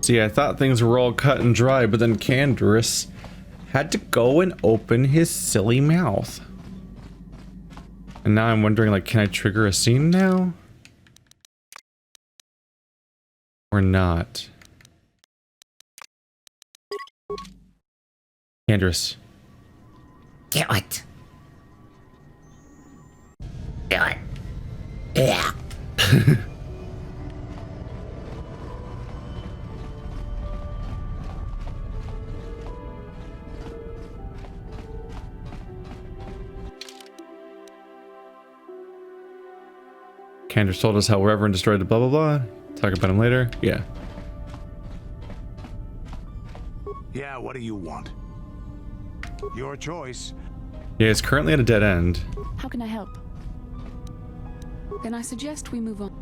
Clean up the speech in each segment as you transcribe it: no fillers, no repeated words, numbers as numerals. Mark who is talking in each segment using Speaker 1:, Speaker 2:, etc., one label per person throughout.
Speaker 1: See, I thought things were all cut and dry, but then Canderous had to go and open his silly mouth. And now I'm wondering, like, can I trigger a scene now? Or not? Canderous.
Speaker 2: Do it. Do it. Yeah.
Speaker 1: Canderous told us how Reverend destroyed the blah blah blah. Talk about him later. Yeah.
Speaker 3: Yeah, what do you want? Your choice.
Speaker 1: Yeah, it's currently at a dead end.
Speaker 4: How can I help? Then I suggest we move on.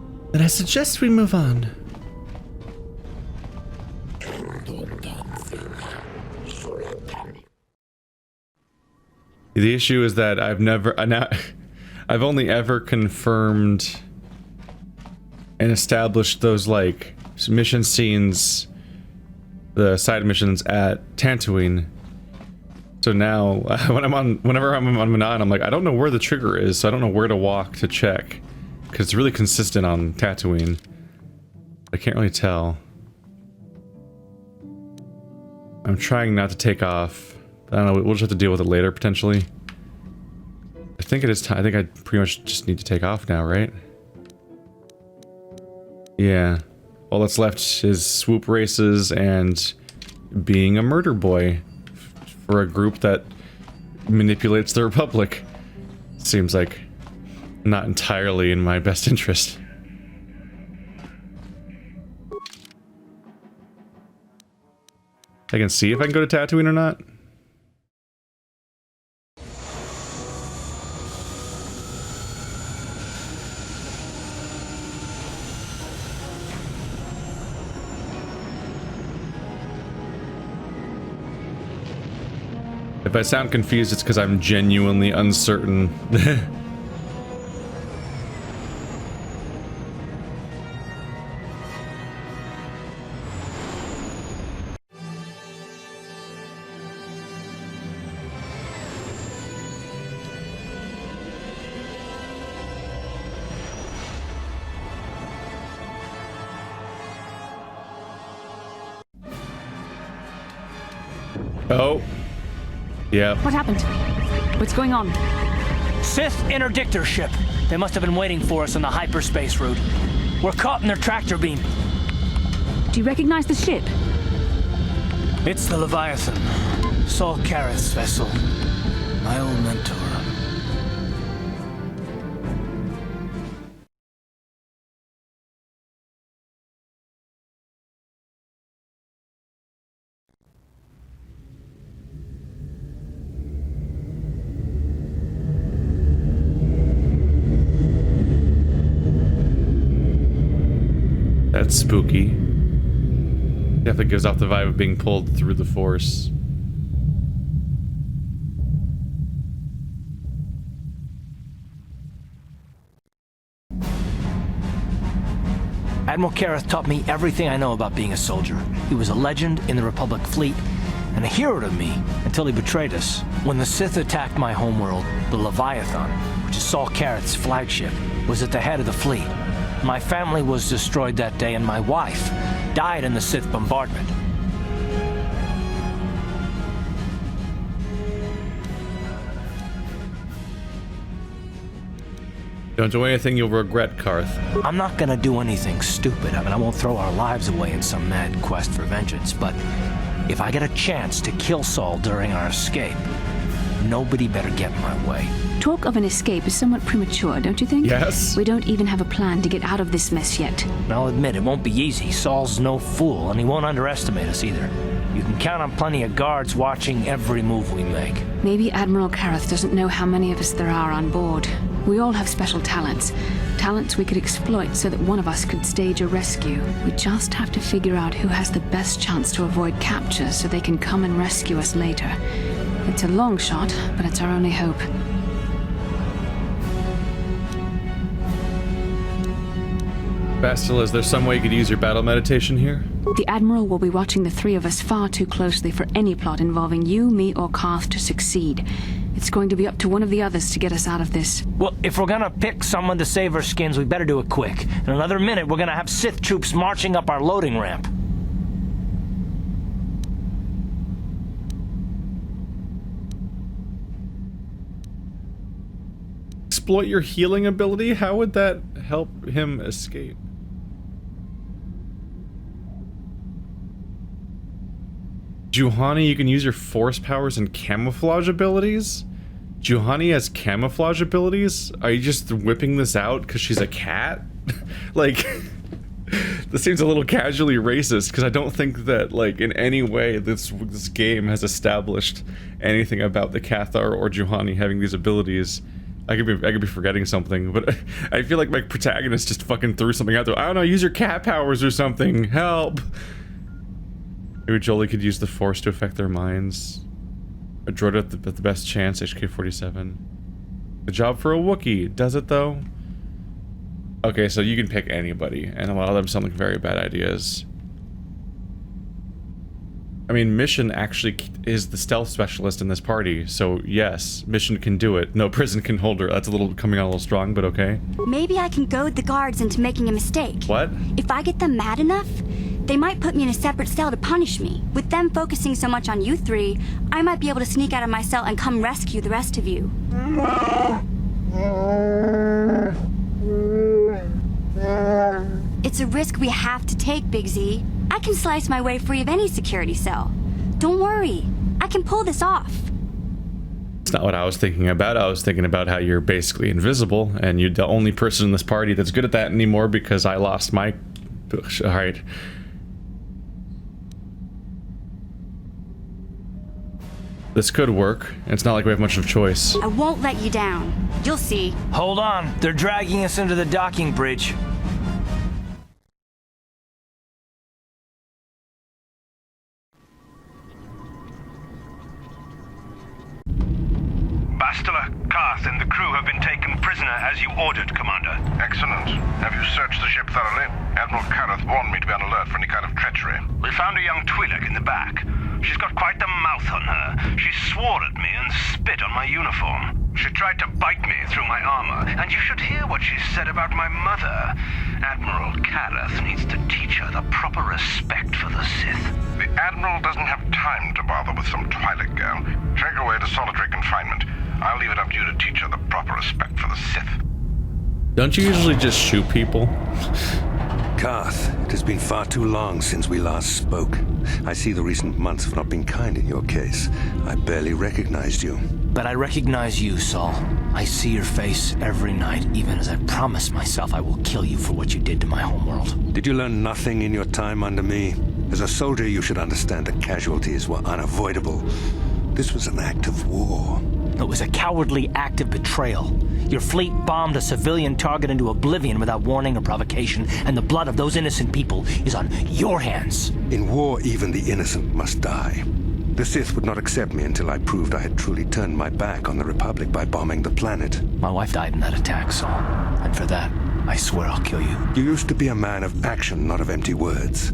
Speaker 1: The issue is that I've only ever confirmed and established those, like, mission scenes, the side missions at Tatooine. So now, whenever I'm on Manan, I'm like, I don't know where the trigger is, so I don't know where to walk to check. Because it's really consistent on Tatooine. I can't really tell. I'm trying not to take off. I don't know, we'll just have to deal with it later, potentially. I think it is time. I think I pretty much just need to take off now, right? Yeah. All that's left is swoop races and being a murder boy for a group that manipulates the Republic. Seems like not entirely in my best interest. I can see if I can go to Tatooine or not. If I sound confused, it's because I'm genuinely uncertain. Oh. Yeah.
Speaker 4: What happened? What's going on?
Speaker 5: Sith interdictor ship. They must have been waiting for us on the hyperspace route. We're caught in their tractor beam.
Speaker 4: Do you recognize the ship?
Speaker 5: It's the Leviathan. Saul Kareth's vessel. My old mentor.
Speaker 1: That's spooky. Definitely gives off the vibe of being pulled through the Force.
Speaker 5: Admiral Kareth taught me everything I know about being a soldier. He was a legend in the Republic fleet, and a hero to me until he betrayed us. When the Sith attacked my homeworld, the Leviathan, which is Saul Kareth's flagship, was at the head of the fleet. My family was destroyed that day, and my wife died in the Sith bombardment.
Speaker 1: Don't do anything you'll regret, Karth.
Speaker 5: I'm not gonna do anything stupid. I won't throw our lives away in some mad quest for vengeance, but if I get a chance to kill Saul during our escape, nobody better get in my way.
Speaker 4: Talk of an escape is somewhat premature, don't you think?
Speaker 1: Yes.
Speaker 4: We don't even have a plan to get out of this mess yet.
Speaker 5: I'll admit, it won't be easy. Saul's no fool, and he won't underestimate us either. You can count on plenty of guards watching every move we make.
Speaker 4: Maybe Admiral Kareth doesn't know how many of us there are on board. We all have special talents. Talents we could exploit so that one of us could stage a rescue. We just have to figure out who has the best chance to avoid capture so they can come and rescue us later. It's a long shot, but it's our only hope.
Speaker 1: Bastila, is there some way you could use your battle meditation here?
Speaker 4: The Admiral will be watching the three of us far too closely for any plot involving you, me, or Karth to succeed. It's going to be up to one of the others to get us out of this.
Speaker 5: Well, if we're gonna pick someone to save our skins, we better do it quick. In another minute, we're gonna have Sith troops marching up our loading ramp.
Speaker 1: Exploit your healing ability? How would that help him escape? Juhani, you can use your force powers and camouflage abilities? Juhani has camouflage abilities? Are you just whipping this out because she's a cat? Like, this seems a little casually racist because I don't think that, like, in any way this game has established anything about the Cathar or Juhani having these abilities. I could be forgetting something, but I feel like my protagonist just fucking threw something out there. I don't know, use your cat powers or something. Help! Maybe Jolie could use the Force to affect their minds. A droid at the best chance, HK-47. The job for a Wookiee. Does it, though? Okay, so you can pick anybody, and a lot of them sound like very bad ideas. I mean, Mission actually is the stealth specialist in this party, so yes, Mission can do it. No prison can hold her. That's a little coming out a little strong, but okay.
Speaker 6: Maybe I can goad the guards into making a mistake.
Speaker 1: What?
Speaker 6: If I get them mad enough, they might put me in a separate cell to punish me. With them focusing so much on you three, I might be able to sneak out of my cell and come rescue the rest of you. It's a risk we have to take, Big Z. I can slice my way free of any security cell. Don't worry, I can pull this off.
Speaker 1: It's not what I was thinking about. I was thinking about how you're basically invisible, and you're the only person in this party that's good at that anymore because I lost my... Alright. This could work. It's not like we have much of a choice.
Speaker 6: I won't let you down. You'll see.
Speaker 5: Hold on, they're dragging us into the docking bridge.
Speaker 7: Bastila, Karth, and the crew have been taken prisoner as you ordered, Commander.
Speaker 3: Excellent. Have you searched the ship thoroughly? Admiral Karth warned me to be on alert for any kind of treachery.
Speaker 7: We found a young Twi'lek in the back. She's got quite the mouth on her. She swore at me and spit on my uniform. She tried to bite me through my armor, and you should hear what she said about my mother. Admiral Karth needs to teach her the proper respect for the Sith.
Speaker 3: The Admiral doesn't have time to bother with some Twi'lek girl. Take her away to solitary confinement. I'll leave it up to you to teach her the proper respect for the Sith.
Speaker 1: Don't you usually just shoot people?
Speaker 8: Karth, it has been far too long since we last spoke. I see the recent months have not been kind in your case. I barely recognized you.
Speaker 5: But I recognize you, Saul. I see your face every night, even as I promised myself I will kill you for what you did to my homeworld.
Speaker 8: Did you learn nothing in your time under me? As a soldier, you should understand that casualties were unavoidable. This was an act of war.
Speaker 5: It was a cowardly act of betrayal. Your fleet bombed a civilian target into oblivion without warning or provocation, and the blood of those innocent people is on your hands.
Speaker 8: In war, even the innocent must die. The Sith would not accept me until I proved I had truly turned my back on the Republic by bombing the planet.
Speaker 5: My wife died in that attack, Saul. And for that, I swear I'll kill you.
Speaker 8: You used to be a man of action, not of empty words.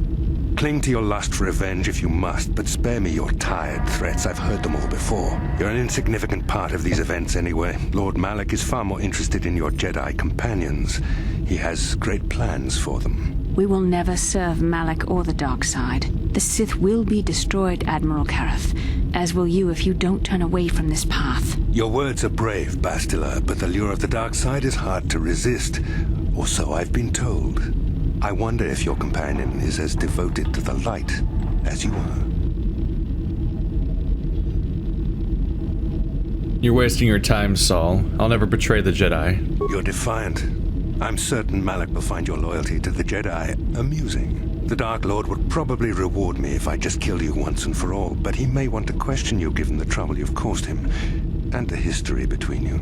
Speaker 8: Cling to your lust for revenge if you must, but spare me your tired threats. I've heard them all before. You're an insignificant part of these events anyway. Lord Malak is far more interested in your Jedi companions. He has great plans for them.
Speaker 4: We will never serve Malak or the dark side. The Sith will be destroyed, Admiral Karth, as will you if you don't turn away from this path.
Speaker 8: Your words are brave, Bastila, but the lure of the dark side is hard to resist. Or so I've been told. I wonder if your companion is as devoted to the light as you are.
Speaker 1: You're wasting your time, Saul. I'll never betray the Jedi.
Speaker 8: You're defiant. I'm certain Malak will find your loyalty to the Jedi amusing. The Dark Lord would probably reward me if I just killed you once and for all, but he may want to question you given the trouble you've caused him, and the history between you.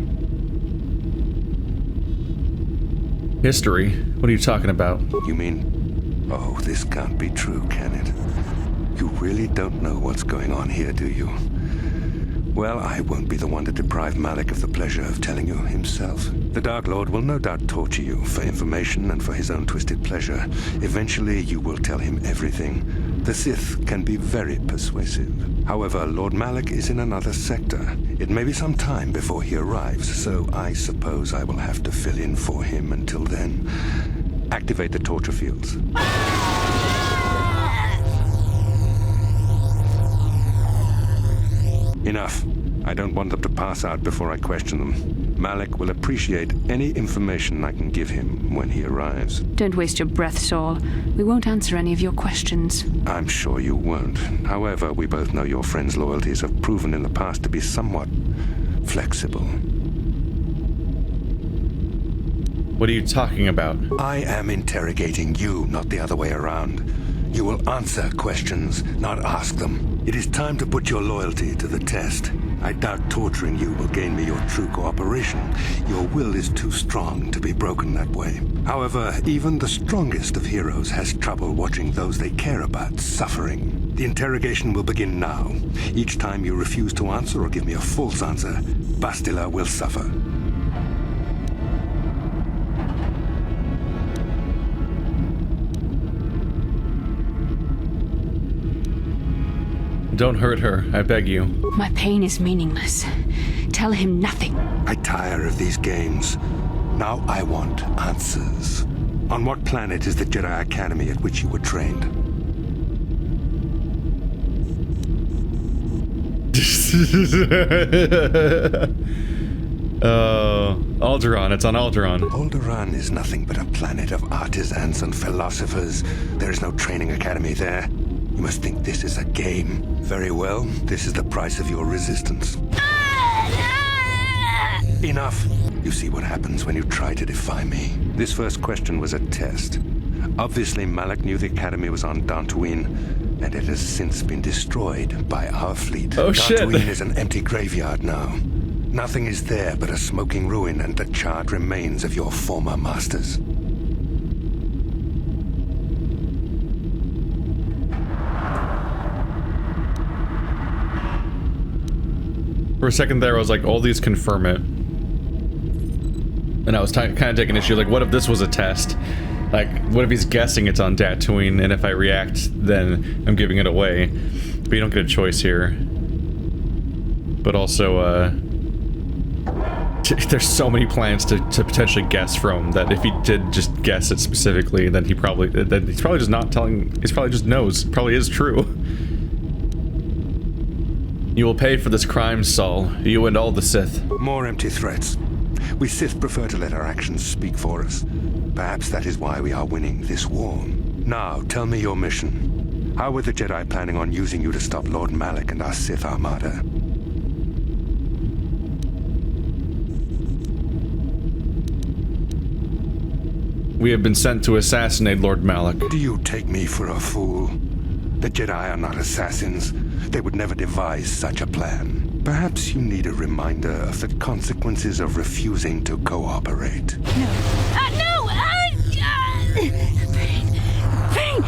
Speaker 1: History? What are you talking about?
Speaker 8: You mean... Oh, this can't be true, can it? You really don't know what's going on here, do you? Well, I won't be the one to deprive Malak of the pleasure of telling you himself. The Dark Lord will no doubt torture you for information and for his own twisted pleasure. Eventually, you will tell him everything. The Sith can be very persuasive. However, Lord Malak is in another sector. It may be some time before he arrives, so I suppose I will have to fill in for him until then. Activate the torture fields. Enough. I don't want them to pass out before I question them. Malak will appreciate any information I can give him when he arrives.
Speaker 4: Don't waste your breath, Saul. We won't answer any of your questions.
Speaker 8: I'm sure you won't. However, we both know your friend's loyalties have proven in the past to be somewhat flexible.
Speaker 1: What are you talking about?
Speaker 8: I am interrogating you, not the other way around. You will answer questions, not ask them. It is time to put your loyalty to the test. I doubt torturing you will gain me your true cooperation. Your will is too strong to be broken that way. However, even the strongest of heroes has trouble watching those they care about suffering. The interrogation will begin now. Each time you refuse to answer or give me a false answer, Bastila will suffer.
Speaker 1: Don't hurt her, I beg you.
Speaker 4: My pain is meaningless. Tell him nothing.
Speaker 8: I tire of these games. Now I want answers. On what planet is the Jedi Academy at which you were trained?
Speaker 1: Alderaan. It's on Alderaan.
Speaker 8: Alderaan is nothing but a planet of artisans and philosophers. There is no training academy there. You must think this is a game. Very well, this is the price of your resistance. Enough! You see what happens when you try to defy me. This first question was a test. Obviously, Malak knew the Academy was on Tatooine, and it has since been destroyed by our fleet.
Speaker 1: Oh shit!
Speaker 8: Tatooine is an empty graveyard now. Nothing is there but a smoking ruin and the charred remains of your former masters.
Speaker 1: For a second there, I was like, all these confirm it. And I was kind of taking issue, like, what if this was a test? Like, what if he's guessing it's on Tatooine, and if I react, then I'm giving it away. But you don't get a choice here. But also, there's so many plans to potentially guess from, that if he did just guess it specifically, then he's probably just not telling, he probably just knows, it probably is true. You will pay for this crime, Saul. You and all the Sith.
Speaker 8: More empty threats. We Sith prefer to let our actions speak for us. Perhaps that is why we are winning this war. Now, tell me your mission. How were the Jedi planning on using you to stop Lord Malak and our Sith Armada?
Speaker 1: We have been sent to assassinate Lord Malak.
Speaker 8: Do you take me for a fool? The Jedi are not assassins. They would never devise such a plan. Perhaps you need a reminder of the consequences of refusing to cooperate.
Speaker 6: No. No! Pain!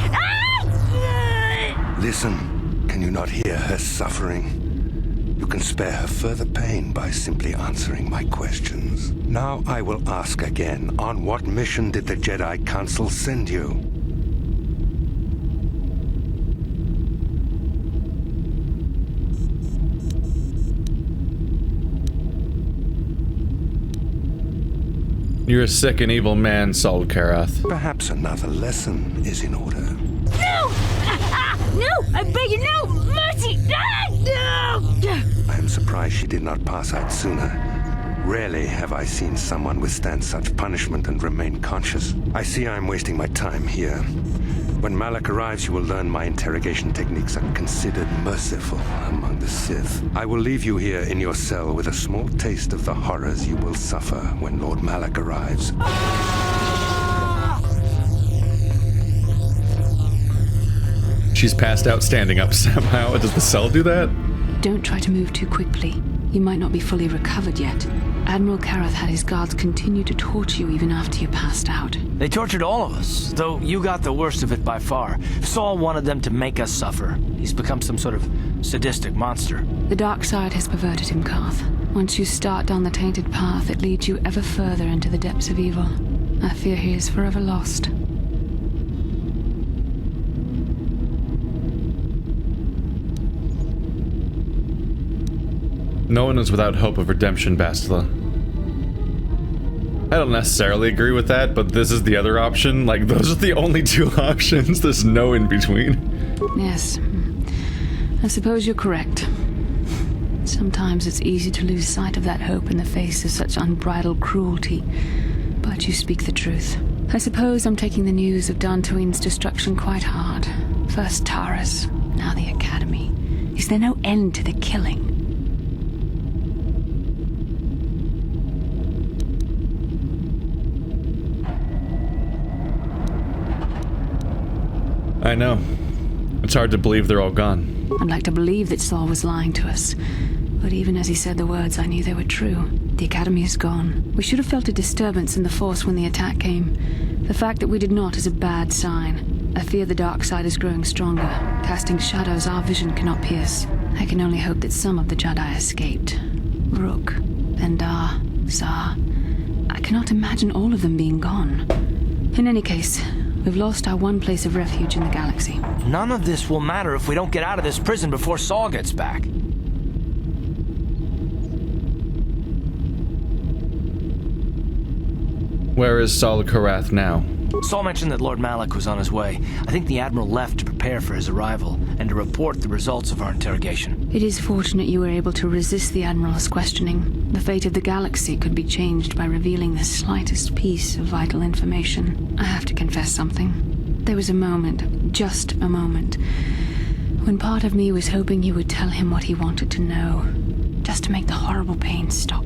Speaker 8: Listen. Can you not hear her suffering? You can spare her further pain by simply answering my questions. Now I will ask again. On what mission did the Jedi Council send you?
Speaker 1: You're a sick and evil man, Saul Karath.
Speaker 8: Perhaps another lesson is in order.
Speaker 6: No! No! I beg you, no! Mercy! No!
Speaker 8: I am surprised she did not pass out sooner. Rarely have I seen someone withstand such punishment and remain conscious. I see I am wasting my time here. When Malak arrives, you will learn my interrogation techniques are considered merciful among the Sith. I will leave you here in your cell with a small taste of the horrors you will suffer when Lord Malak arrives.
Speaker 1: She's passed out standing up somehow. Does the cell do that?
Speaker 4: Don't try to move too quickly. You might not be fully recovered yet. Admiral Kareth had his guards continue to torture you even after you passed out.
Speaker 5: They tortured all of us, though you got the worst of it by far. Saul wanted them to make us suffer. He's become some sort of sadistic monster.
Speaker 4: The dark side has perverted him, Karth. Once you start down the tainted path, it leads you ever further into the depths of evil. I fear he is forever lost.
Speaker 1: No one is without hope of redemption, Bastila. I don't necessarily agree with that, but this is the other option. Like, those are the only two options. There's no in between.
Speaker 4: Yes. I suppose you're correct. Sometimes it's easy to lose sight of that hope in the face of such unbridled cruelty. But you speak the truth. I suppose I'm taking the news of Tatooine's destruction quite hard. First Taras, now the Academy. Is there no end to the killing?
Speaker 1: I know. It's hard to believe they're all gone.
Speaker 4: I'd like to believe that Saul was lying to us. But even as he said the words, I knew they were true. The Academy is gone. We should have felt a disturbance in the Force when the attack came. The fact that we did not is a bad sign. I fear the dark side is growing stronger, casting shadows our vision cannot pierce. I can only hope that some of the Jedi escaped. Rook, Vendar, Zar. I cannot imagine all of them being gone. In any case, we've lost our one place of refuge in the galaxy.
Speaker 5: None of this will matter if we don't get out of this prison before Saul gets back.
Speaker 1: Where is Saul Karath now?
Speaker 5: Saul mentioned that Lord Malak was on his way. I think the Admiral left to prepare for his arrival and to report the results of our interrogation.
Speaker 4: It is fortunate you were able to resist the Admiral's questioning. The fate of the galaxy could be changed by revealing the slightest piece of vital information. I have to confess something. There was a moment, just a moment, when part of me was hoping you would tell him what he wanted to know, just to make the horrible pain stop.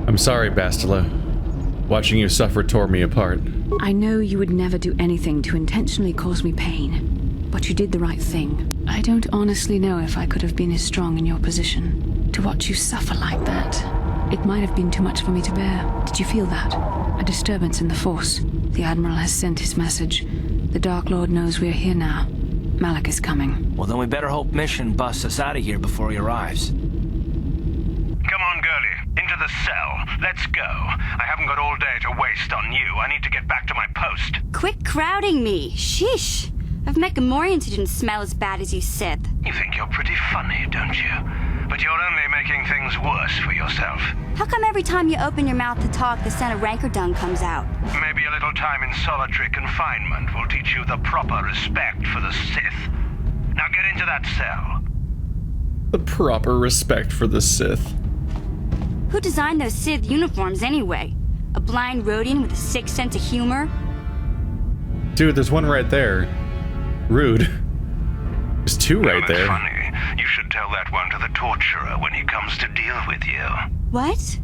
Speaker 1: I'm sorry, Bastila. Watching you suffer tore me apart.
Speaker 4: I know you would never do anything to intentionally cause me pain, but you did the right thing. I don't honestly know if I could have been as strong in your position. To watch you suffer like that, it might have been too much for me to bear. Did you feel that? A disturbance in the Force. The Admiral has sent his message. The Dark Lord knows we're here now. Malak is coming.
Speaker 5: Well, then we better hope Mission busts us out of here before he arrives.
Speaker 7: Come on, girlie. Into the cell. Let's go. I haven't got all day to waste on you. I need to get back to my post.
Speaker 6: Quit crowding me. Sheesh. I've met Gamorreans who didn't smell as bad as you Sith.
Speaker 7: You think you're pretty funny, don't you? But you're only making things worse for yourself.
Speaker 6: How come every time you open your mouth to talk, the scent of rancor dung comes out?
Speaker 7: Maybe a little time in solitary confinement will teach you the proper respect for the Sith. Now get into that cell.
Speaker 1: The proper respect for the Sith.
Speaker 6: Who designed those Sith uniforms anyway? A blind Rodian with a sick sense of humor?
Speaker 1: Dude, there's one right there. Rude. There's two right there.
Speaker 7: Funny. You should tell that one to the torturer when he comes to deal with you.
Speaker 6: What?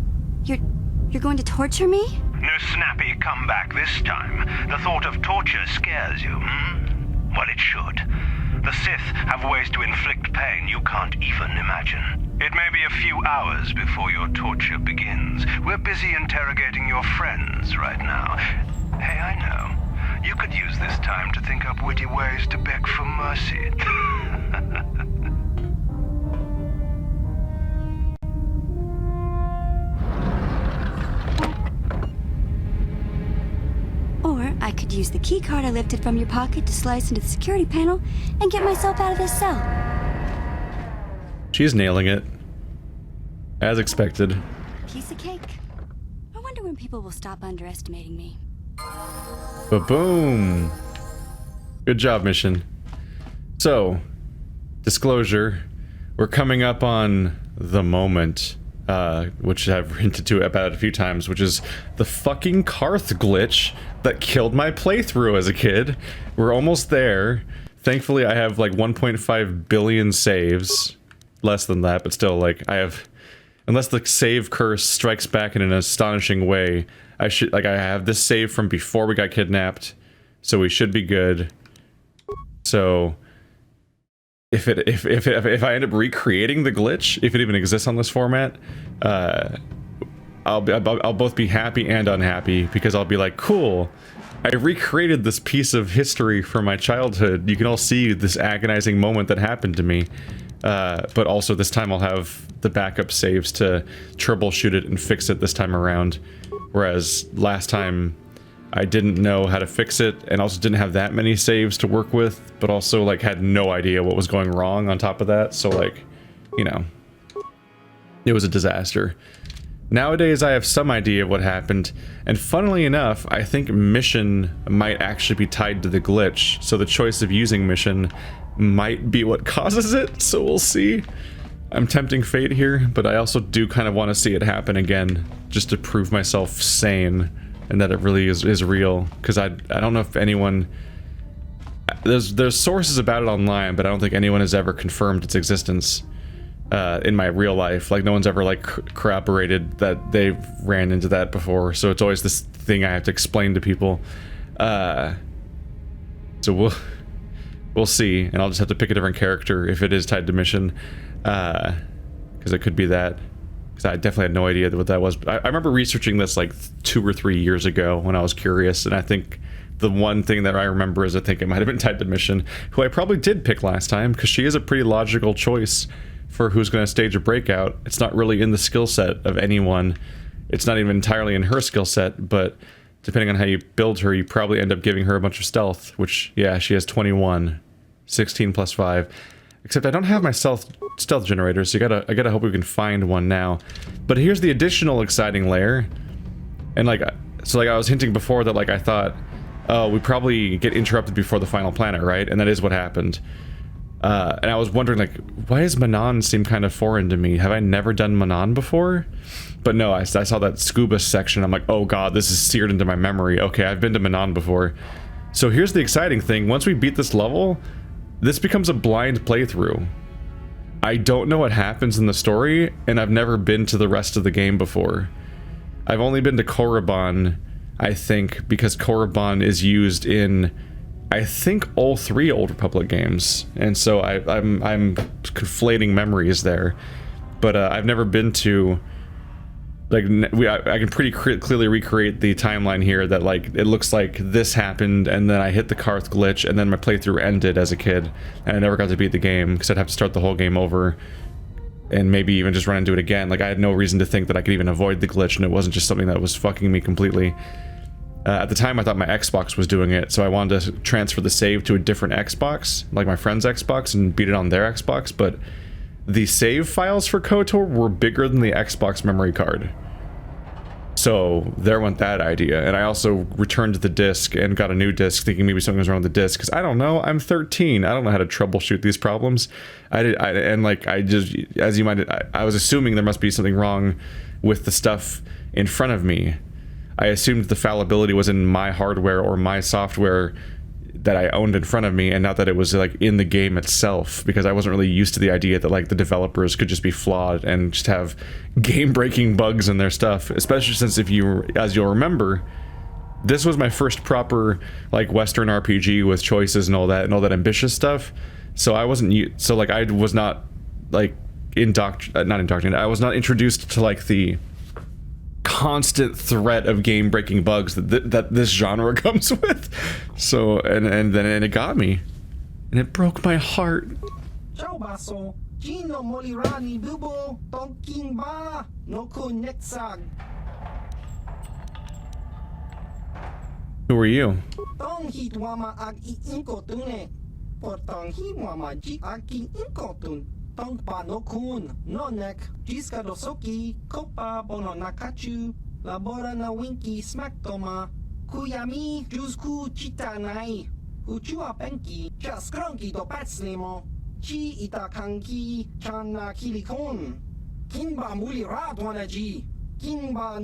Speaker 6: You're going to torture me?
Speaker 7: No snappy comeback this time. The thought of torture scares you, hmm? Well, it should. The Sith have ways to inflict pain you can't even imagine. It may be a few hours before your torture begins. We're busy interrogating your friends right now. Hey, I know. You could use this time to think up witty ways to beg for mercy.
Speaker 6: Or I could use the key card I lifted from your pocket to slice into the security panel and get myself out of this cell.
Speaker 1: She's nailing it. As expected.
Speaker 6: Piece of cake. I wonder when people will stop underestimating me.
Speaker 1: Ba-boom! Good job, Mission. So, disclosure, we're coming up on the moment, which I've hinted to about a few times, which is the fucking Karth glitch that killed my playthrough as a kid. We're almost there. Thankfully, I have like 1.5 billion saves. Less than that, but still, like, I have... Unless the save curse strikes back in an astonishing way, I have this save from before we got kidnapped, so we should be good. So, if I end up recreating the glitch, if it even exists on this format, I'll both be happy and unhappy, because I'll be like, cool, I recreated this piece of history from my childhood. You can all see this agonizing moment that happened to me. But also this time I'll have the backup saves to troubleshoot it and fix it this time around. Whereas last time I didn't know how to fix it, and also didn't have that many saves to work with, but also like had no idea what was going wrong on top of that. So like, you know, it was a disaster. Nowadays I have some idea of what happened, and funnily enough, I think mission might actually be tied to the glitch, so the choice of using mission might be what causes it, so we'll see. I'm tempting fate here, but I also do kind of want to see it happen again, just to prove myself sane, and that it really is real, because I don't know if anyone... There's sources about it online, but I don't think anyone has ever confirmed its existence. In my real life, like no one's ever like corroborated that they've ran into that before, so it's always this thing I have to explain to people. So we'll see, and I'll just have to pick a different character if it is tied to mission, because it could be that, because I definitely had no idea what that was. I remember researching this like 2 or 3 years ago when I was curious, and I think the one thing that I remember is I think it might have been tied to mission, who I probably did pick last time, because she is a pretty logical choice for who's going to stage a breakout. It's not really in the skill set of anyone. It's not even entirely in her skill set, but depending on how you build her, you probably end up giving her a bunch of stealth, which, yeah, she has 21. 16 plus 5. Except I don't have my stealth generator, so I gotta hope we can find one now. But here's the additional exciting layer. And like, so like I was hinting before that like I thought, oh, we probably get interrupted before the final planet, right? And that is what happened. And I was wondering, like, why does Manon seem kind of foreign to me? Have I never done Manon before? But no, I saw that scuba section. I'm like, oh god, this is seared into my memory. Okay, I've been to Manon before. So here's the exciting thing. Once we beat this level, this becomes a blind playthrough. I don't know what happens in the story, and I've never been to the rest of the game before. I've only been to Korriban, I think, because Korriban is used in... I think all 3 Old Republic games, and so I'm conflating memories there, but I've never been to, like, I can pretty clearly recreate the timeline here that like it looks like this happened, and then I hit the Karth glitch, and then my playthrough ended as a kid, and I never got to beat the game because I'd have to start the whole game over, and maybe even just run into it again. Like I had no reason to think that I could even avoid the glitch, and it wasn't just something that was fucking me completely. At the time I thought my Xbox was doing it, so I wanted to transfer the save to a different Xbox, like my friend's Xbox, and beat it on their Xbox, but the save files for KOTOR were bigger than the Xbox memory card. So there went that idea, and I also returned the disc and got a new disc thinking maybe something was wrong with the disc, because I don't know, I'm 13, I don't know how to troubleshoot these problems. I was assuming there must be something wrong with the stuff in front of me. I assumed the fallibility was in my hardware or my software that I owned in front of me, and not that it was like in the game itself, because I wasn't really used to the idea that like the developers could just be flawed and just have game-breaking bugs in their stuff, especially since as you'll remember, this was my first proper like Western RPG with choices and all that ambitious stuff. So I wasn't I was not like not indoctrinated. I was not introduced to like the constant threat of game-breaking bugs that this genre comes with. So and then it got me, and it broke my heart. Who are you?
Speaker 9: Tong pa no kun, no neck, jiska dosoki, kopa bono nakachu, labora na winki smack toma, kuyami, jusku chita nai, uchua penki, just cronky do patslimo, chi ita kanki, chana kilikon, kinba muli radwanaji, kinba.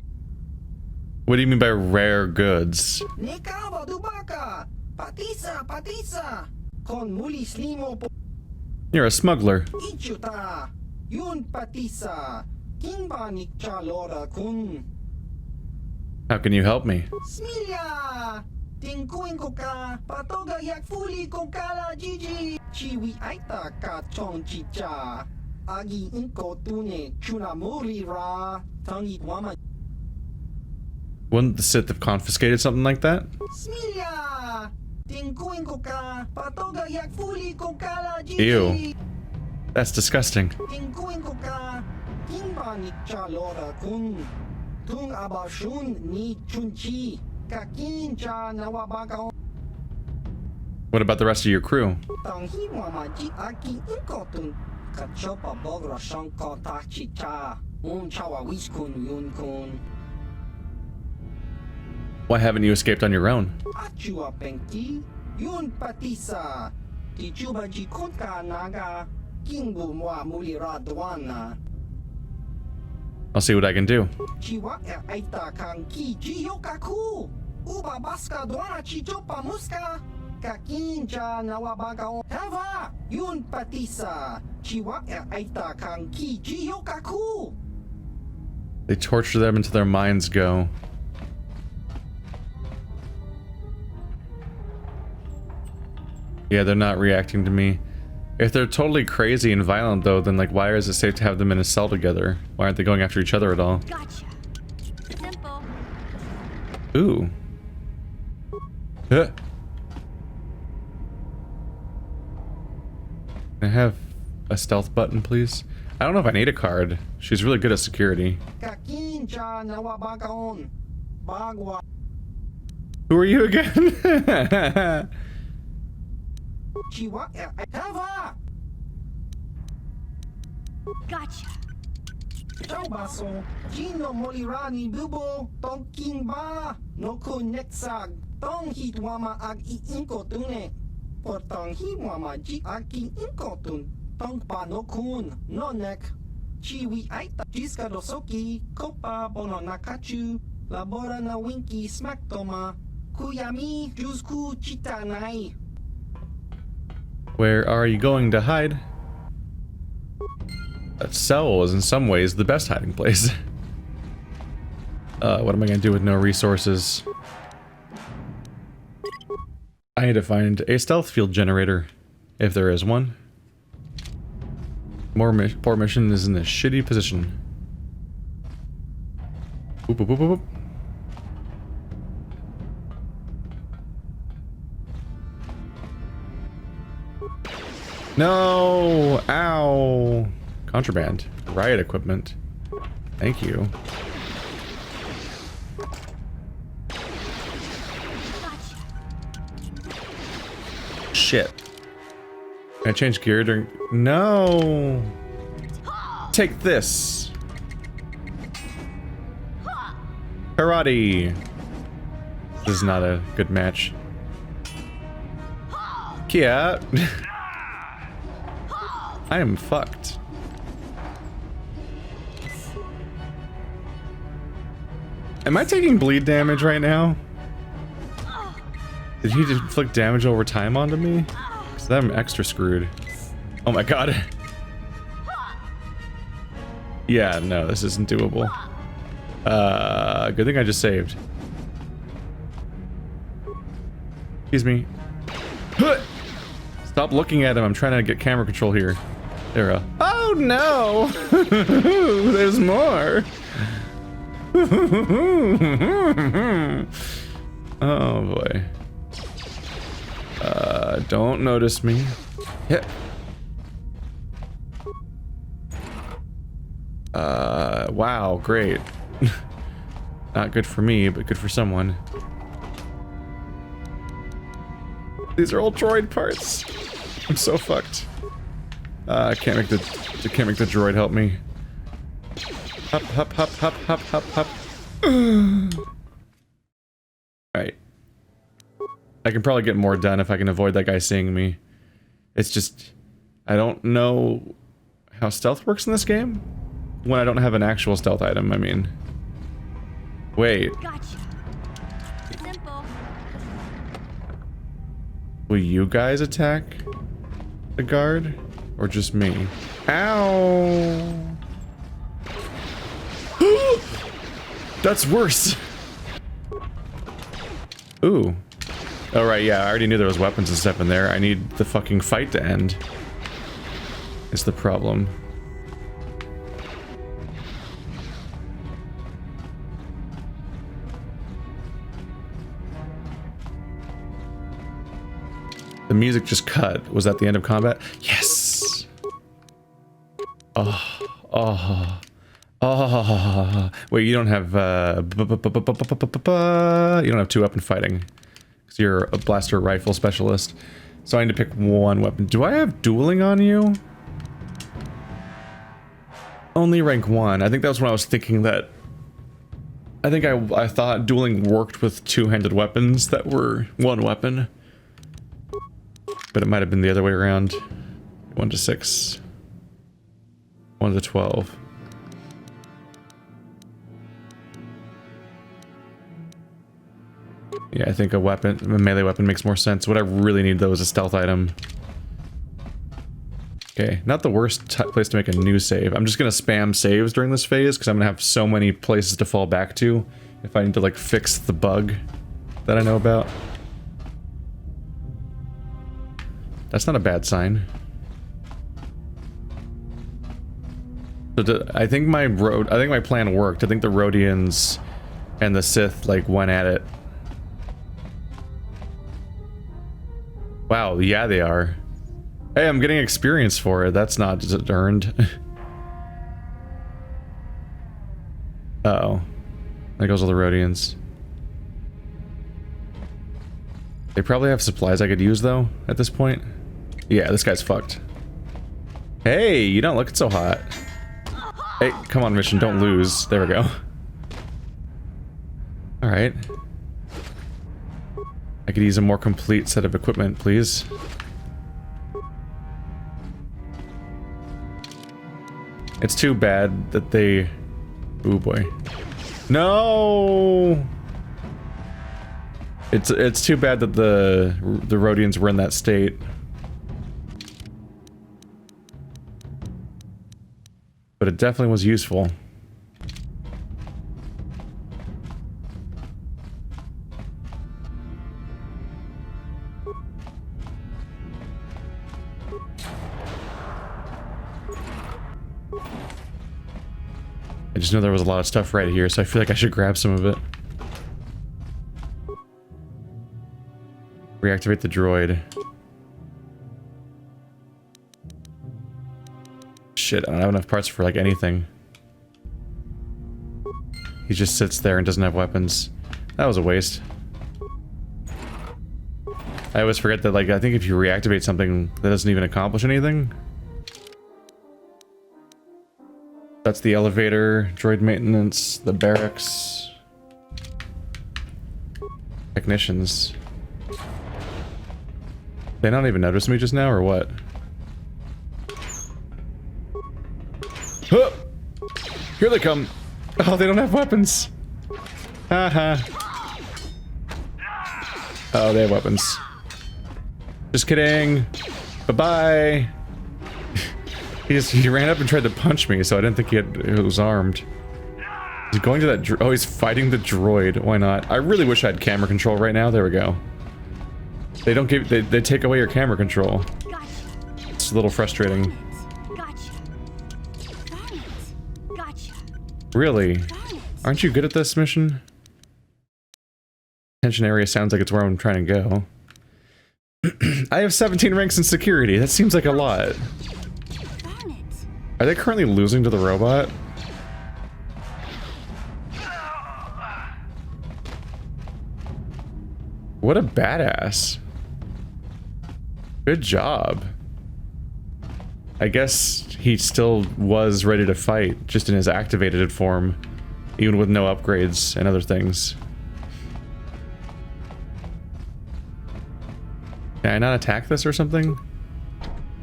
Speaker 1: What do you mean by rare goods?
Speaker 9: Nekava dubaka, patisa, kon muli slimo po.
Speaker 1: You're a smuggler.
Speaker 9: Ichuta, yun patisa, kinba nikchalora kun.
Speaker 1: How can you help me?
Speaker 9: Smilia, Tingkuin ko ka, patoga yak fuli ko kala Gigi. Chiwi aita ka chong chicha. Agi inko tune chunamuri ra. Tangi wama.
Speaker 1: Wouldn't the Sith have confiscated something like that?
Speaker 9: Smilia. Tingkuin ko ka, patoga yak fuli ko kala Gigi.
Speaker 1: Ew. That's disgusting.
Speaker 9: Tingkuin ko ka, kimba ni chalora kun. Tung abashun ni chunchi. Kakin cha nawabaka.
Speaker 1: What about the rest of your crew?
Speaker 9: Tanghi wamaji aki inkotun. Kachopa bogra shanko tachicha. Chawa wiskun yun kun.
Speaker 1: Why haven't you escaped on your own?
Speaker 9: Achua penki. Yun patisa. Tichuba jikunka naga. Kingu mwa mulira dwana.
Speaker 1: I'll see what I can do.
Speaker 9: Chiwa aita kan ki jiyokaku. Uba baska dwana chichopa muska. Kakinja nawabaga Hava yun patisa. Chiwa aita kan ki jiyokaku.
Speaker 1: They torture them until their minds go. Yeah, they're not reacting to me. If they're totally crazy and violent though, then like why is it safe to have them in a cell together? Why aren't they going after each other at all?
Speaker 6: Gotcha. Simple.
Speaker 1: Ooh. Can I have a stealth button, please? I don't know if I need a card. She's really good at security. Who are you again?
Speaker 6: Gotcha.
Speaker 9: Chaubaso, Gino Molirani Bubo, Tonking Ba, no Kuneksag, Tong Hitwama Ag Inko Tune, Portong Hiwama Ji Aki Inko Tun, Tong Pa no Kun, no Nek, Chiwi Aita, Jiska Dosoki, Kopa Bono Nakachu, Labora na Winky Smack Toma, Kuyami, Jusku Chitanai.
Speaker 1: Where are you going to hide? That cell is in some ways the best hiding place. What am I gonna do with no resources? I need to find a stealth field generator, if there is one. Poor mission is in a shitty position. Boop, boop, boop, boop, boop. No! Ow! Contraband. Riot equipment. Thank you. Shit. Can I change gear during... No! Take this! Karate! This is not a good match. Kia! I am fucked. Am I taking bleed damage right now? Did he just inflict damage over time onto me? Because then I'm extra screwed. Oh my god. Yeah, no, this isn't doable. Good thing I just saved. Excuse me. Stop looking at him, I'm trying to get camera control here. There we go. Oh no! There's more! Oh boy. Don't notice me. Hit. Wow, great. Not good for me, but good for someone. These are all droid parts. I'm so fucked. I can't make the droid help me. Hop, hop, hop, hop, hop, hop, hop. Alright. I can probably get more done if I can avoid that guy seeing me. It's just... I don't know how stealth works in this game. When I don't have an actual stealth item, I mean. Wait.
Speaker 6: Gotcha. Simple.
Speaker 1: Will you guys attack the guard? Or just me? Ow! That's worse! Ooh. Oh, right, yeah, I already knew there was weapons and stuff in there. I need the fucking fight to end. It's the problem. The music just cut. Was that the end of combat? Yes! Oh. Wait, you don't have, you don't have 2-weapon fighting. Because you're a blaster rifle specialist. So I need to pick one weapon. Do I have dueling on you? Only rank 1. I think that was when I was thinking that... I think I thought dueling worked with 2-handed weapons that were 1 weapon. But it might have been the other way around. 1 to 6. 1 to 12. Yeah, I think a melee weapon makes more sense. What I really need though is a stealth item. Okay, not the worst place to make a new save. I'm just gonna spam saves during this phase because I'm gonna have so many places to fall back to if I need to like fix the bug that I know about. That's not a bad sign. So I think my plan worked. I think the Rodians and the Sith like went at it. Wow, yeah they are. Hey, I'm getting experience for it. That's not just earned. Uh-oh. There goes all the Rodians. They probably have supplies I could use though at this point. Yeah, this guy's fucked. Hey, you don't look so hot. Hey, come on, mission, don't lose. There we go. Alright. I could use a more complete set of equipment, please. It's too bad that they... Ooh, boy. No! It's too bad that the Rodians were in that state. But it definitely was useful. I just know there was a lot of stuff right here, so I feel like I should grab some of it. Reactivate the droid. Shit, I don't have enough parts for like anything. He just sits there and doesn't have weapons. That was a waste. I always forget that, like, I think if you reactivate something, that doesn't even accomplish anything. That's the elevator, droid maintenance, the barracks. Technicians. They not even notice me just now, or what? Huh! Here they come! Oh, they don't have weapons! Haha. Oh, they have weapons. Just kidding! Bye-bye! He ran up and tried to punch me, so I didn't think he was armed. He's going to that oh, he's fighting the droid. Why not? I really wish I had camera control right now. There we go. They don't give... They take away your camera control. It's a little frustrating. Really? Aren't you good at this mission? Tension area sounds like it's where I'm trying to go. I have 17 ranks in security. That seems like a lot. Are they currently losing to the robot? What a badass. Good job. I guess he still was ready to fight, just in his activated form, even with no upgrades and other things. Can I not attack this or something?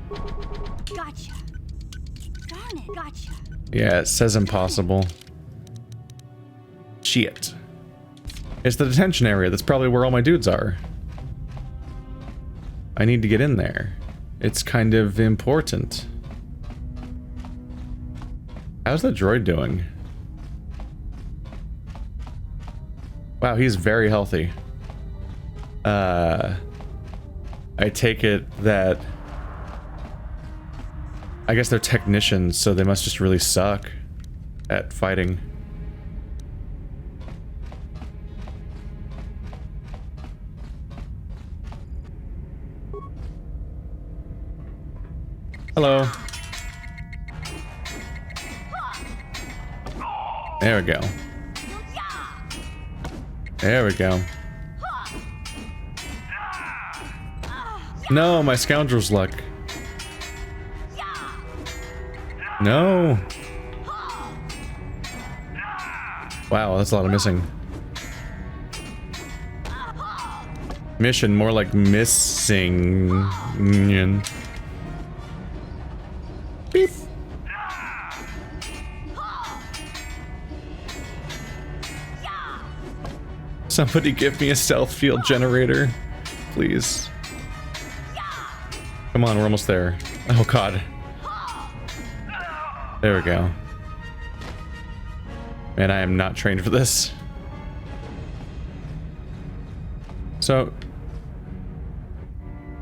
Speaker 6: Gotcha. Darn it. Gotcha.
Speaker 1: Yeah, it says impossible. Shit. It's the detention area. That's probably where all my dudes are. I need to get in there. It's kind of important. How's the droid doing? Wow, he's very healthy. I take it that... I guess they're technicians, so they must just really suck at fighting. Hello. There we go. There we go. No, my scoundrel's luck. No. Wow, that's a lot of missing. Mission, more like missing. Beep. Somebody give me a stealth field generator, please. Come on, we're almost there. Oh god. There we go. Man, I am not trained for this. So,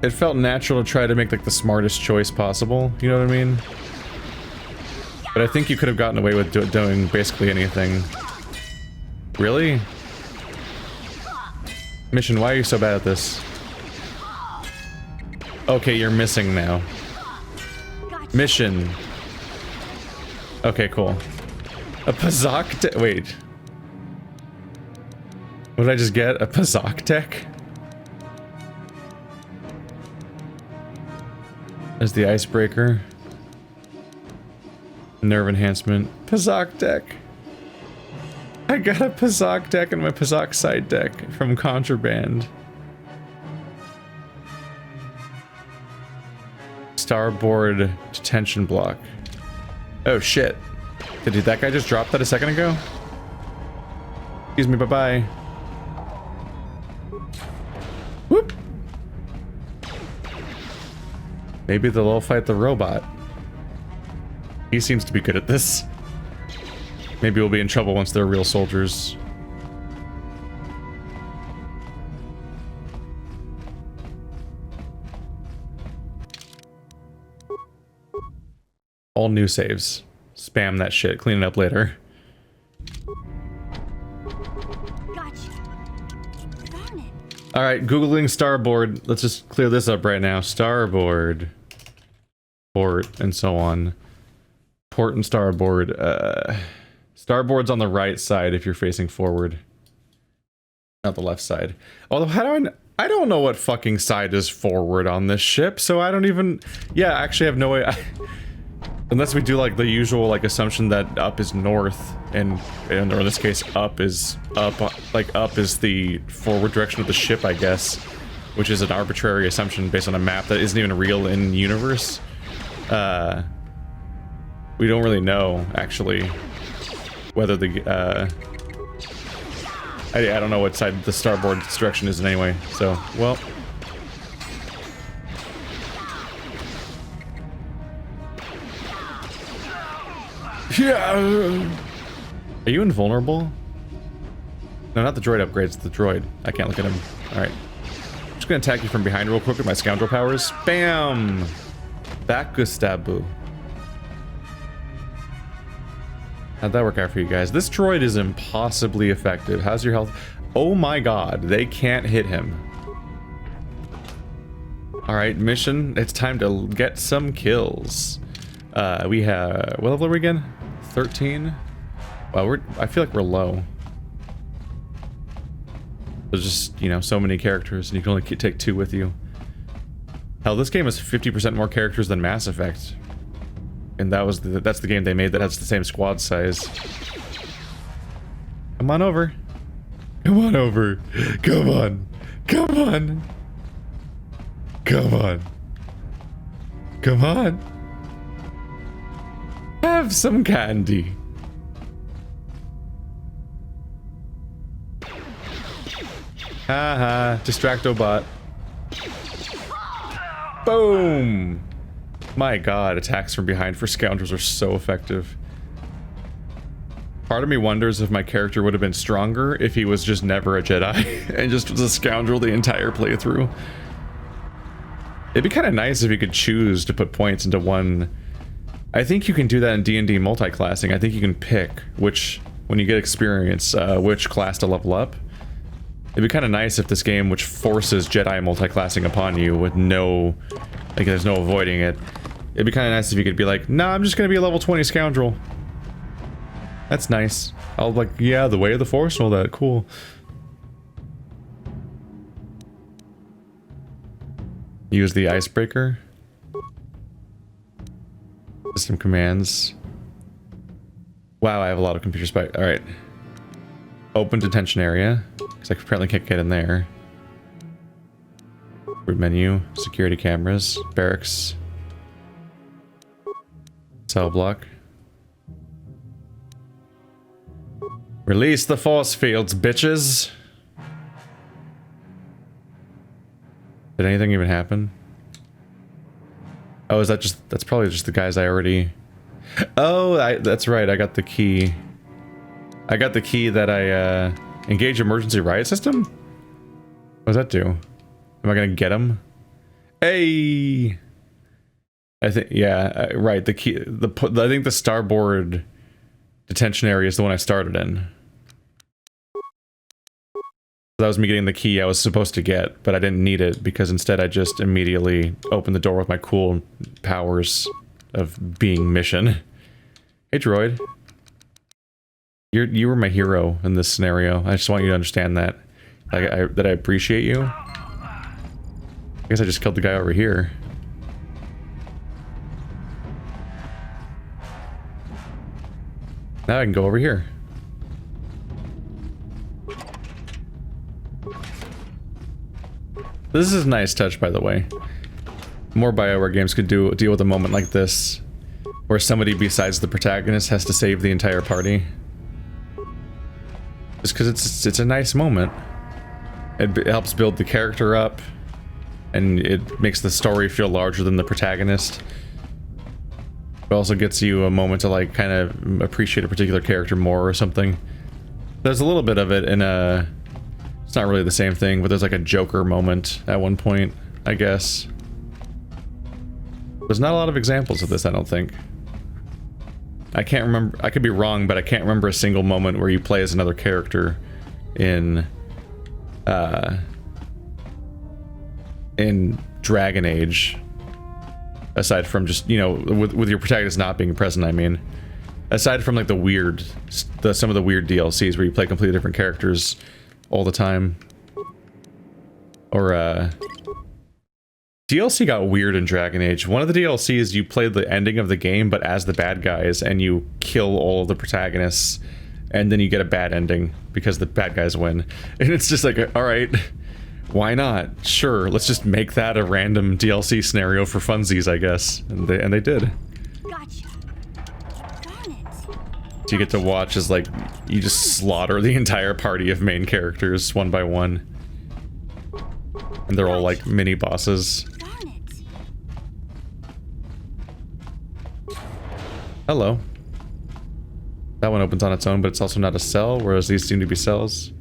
Speaker 1: it felt natural to try to make like the smartest choice possible, you know what I mean? But I think you could have gotten away with doing basically anything. Really? Mission, why are you so bad at this? Okay, you're missing now. Mission. Okay, cool. A Pazak wait. What did I just get? A Pazak deck? There's the icebreaker. Nerve enhancement. Pazak deck. I got a Pazak deck in my Pazak side deck from Contraband. Starboard detention block. Oh shit. Did that guy just drop that a second ago? Excuse me, bye-bye. Whoop! Maybe they'll fight the robot. He seems to be good at this. Maybe we'll be in trouble once they're real soldiers. All new saves. Spam that shit. Clean it up later.
Speaker 6: Gotcha. Darn it.
Speaker 1: Alright, Googling starboard. Let's just clear this up right now. Starboard. Port, and so on. Port and starboard. Starboard's on the right side if you're facing forward. Not the left side. Although, how do I don't know what fucking side is forward on this ship, so I don't even... Yeah, I actually have no way... Unless we do like the usual like assumption that up is north and or in this case up is up, like up is the forward direction of the ship, I guess, which is an arbitrary assumption based on a map that isn't even real in universe. We don't really know actually whether the I don't know what side the starboard direction is in anyway. So well. Yeah. Are you invulnerable? No, not the droid upgrades, the droid. I can't look at him. Alright. I'm just gonna attack you from behind real quick with my scoundrel powers. Bam! Back Gustabu. How'd that work out for you guys? This droid is impossibly effective. How's your health? Oh my god, they can't hit him. Alright, mission. It's time to get some kills. We have... What level are we again? 13? Well, I feel like we're low. There's just, you know, so many characters, and you can only take 2 with you. Hell, this game has 50% more characters than Mass Effect. And that's the game they made that has the same squad size. Come on over. Come on over. Come on. Come on. Come on. Come on. Have some candy. Haha, Distractobot. Boom! My god, attacks from behind for scoundrels are so effective. Part of me wonders if my character would have been stronger if he was just never a Jedi and just was a scoundrel the entire playthrough. It'd be kind of nice if you could choose to put points into one. I think you can do that in D&D multi-classing. I think you can pick which, when you get experience, which class to level up. It'd be kind of nice if this game, which forces Jedi multi-classing upon you with no, like there's no avoiding it. It'd be kind of nice if you could be like, nah, I'm just gonna be a level 20 scoundrel. That's nice. I'll like, yeah, the way of the Force and all that, cool. Use the icebreaker. System commands. Wow, I have a lot of computer spy. Alright. Open detention area. Because I apparently can't get in there. Root menu. Security cameras. Barracks. Cell block. Release the force fields, bitches! Did anything even happen? Oh, is that just... That's probably just the guys I already... Oh, that's right, I got the key. I got the key that I, engage emergency riot system? What does that do? Am I gonna get him? Hey! I think, yeah, right, the key... I think the starboard detention area is the one I started in. That was me getting the key I was supposed to get, but I didn't need it because instead I just immediately opened the door with my cool powers of being mission. Hey droid. You were my hero in this scenario. I just want you to understand that. That I appreciate you. I guess I just killed the guy over here. Now I can go over here. This is a nice touch, by the way. More BioWare games could deal with a moment like this, where somebody besides the protagonist has to save the entire party. Just because it's a nice moment. It helps build the character up, and it makes the story feel larger than the protagonist. It also gets you a moment to like kind of appreciate a particular character more or something. There's a little bit of it in a... It's not really the same thing, but there's like a Joker moment at one point, I guess. There's not a lot of examples of this, I don't think. I can't remember, I could be wrong, but I can't remember a single moment where you play as another character in Dragon Age. Aside from just, you know, with your protagonist not being present, I mean. Aside from like some of the weird DLCs where you play completely different characters all the time. Or, DLC got weird in Dragon Age. One of the DLCs, you play the ending of the game, but as the bad guys, and you kill all of the protagonists, and then you get a bad ending, because the bad guys win. And it's just like, alright, why not? Sure, let's just make that a random DLC scenario for funsies, I guess. And they did.
Speaker 6: Gotcha. Darn it.
Speaker 1: So you get to watch as, like, you just slaughter the entire party of main characters, one by one. And they're all, like, mini-bosses.
Speaker 6: Darn it.
Speaker 1: Hello. That one opens on its own, but it's also not a cell, whereas these seem to be cells.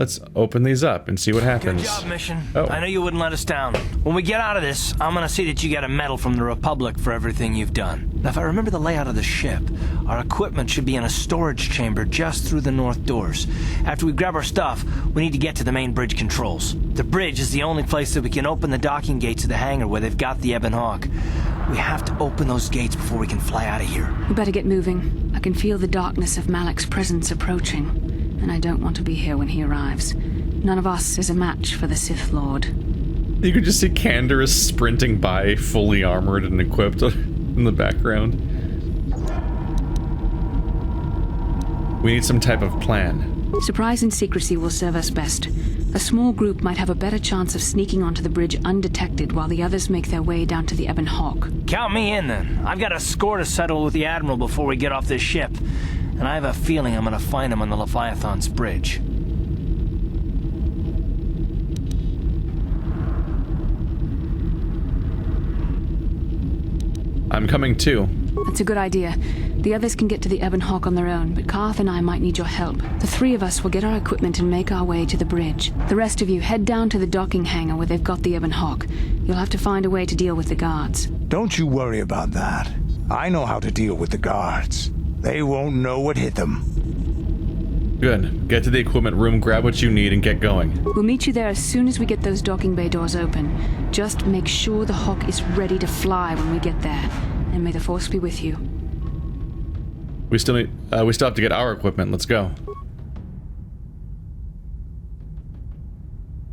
Speaker 1: Let's open these up and see what happens.
Speaker 5: Good job, Mission.
Speaker 1: Oh.
Speaker 5: I know you wouldn't let us down. When we get out of this, I'm gonna see that you get a medal from the Republic for everything you've done. Now, if I remember the layout of the ship, our equipment should be in a storage chamber just through the north doors. After we grab our stuff, we need to get to the main bridge controls. The bridge is the only place that we can open the docking gates of the hangar where they've got the Ebon Hawk. We have to open those gates before we can fly out of here.
Speaker 4: We better get moving. I can feel the darkness of Malak's presence approaching, and I don't want to be here when he arrives. None of us is a match for the Sith Lord.
Speaker 1: You could just see Canderous sprinting by, fully armored and equipped in the background. We need some type of plan.
Speaker 4: Surprise and secrecy will serve us best. A small group might have a better chance of sneaking onto the bridge undetected while the others make their way down to the Ebon Hawk.
Speaker 5: Count me in, then. I've got a score to settle with the Admiral before we get off this ship. And I have a feeling I'm gonna find him on the Leviathan's bridge.
Speaker 1: I'm coming too.
Speaker 4: That's a good idea. The others can get to the Ebon Hawk on their own, but Karth and I might need your help. The three of us will get our equipment and make our way to the bridge. The rest of you head down to the docking hangar where they've got the Ebon Hawk. You'll have to find a way to deal with the guards.
Speaker 10: Don't you worry about that. I know how to deal with the guards. They won't know what hit them.
Speaker 1: Good. Get to the equipment room, grab what you need, and get going.
Speaker 4: We'll meet you there as soon as we get those docking bay doors open. Just make sure the Hawk is ready to fly when we get there. And may the Force be with you.
Speaker 1: We still have to get our equipment. Let's go.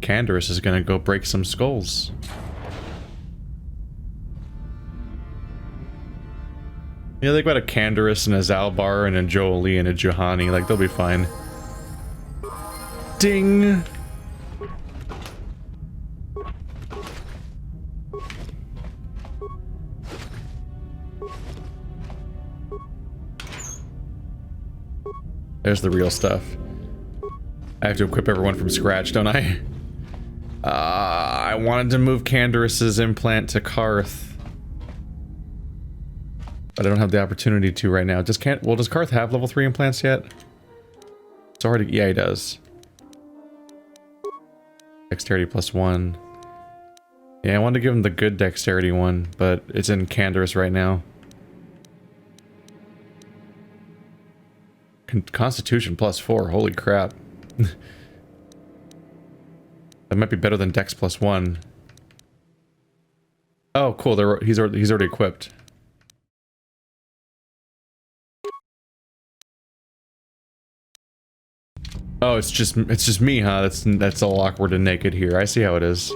Speaker 1: Canderous is gonna go break some skulls. Yeah, they got a Canderous and a Zalbar and a Jolie and a Juhani. Like, they'll be fine. Ding! There's the real stuff. I have to equip everyone from scratch, don't I? I wanted to move Canderous's implant to Karth. But I don't have the opportunity to right now. Does Karth have level 3 implants yet? It's already, yeah, he does. Dexterity +1. Yeah, I wanted to give him the good dexterity one, but it's in Canderous right now. Constitution +4, holy crap. That might be better than Dex +1. Oh, cool, he's already equipped. Oh, it's just me, huh? That's all awkward and naked here. I see how it is.